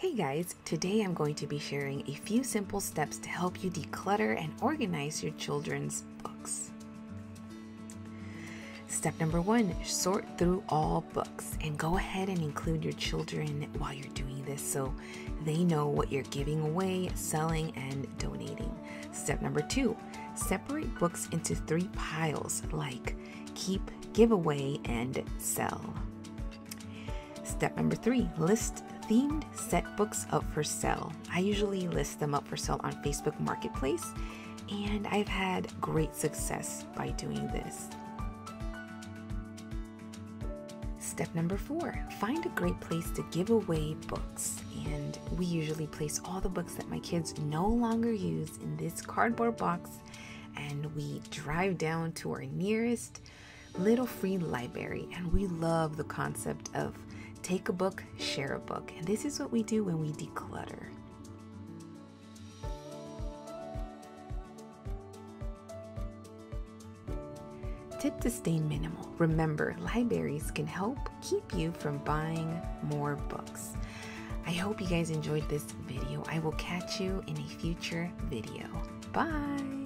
Hey guys, today I'm going to be sharing a few simple steps to help you declutter and organize your children's books. Step number 1, sort through all books and go ahead and include your children while you're doing this so they know what you're giving away, selling, and donating. Step number 2, separate books into 3 piles like keep, give away, and sell. Step number 3, list themed set books up for sale. I usually list them up for sale on Facebook Marketplace, and I've had great success by doing this. Step number 4, find a great place to give away books. And we usually place all the books that my kids no longer use in this cardboard box, and we drive down to our nearest little free library. And we love the concept of take a book, share a book. And this is what we do when we declutter. Tip to stay minimal. Remember, libraries can help keep you from buying more books. I hope you guys enjoyed this video. I will catch you in a future video. Bye!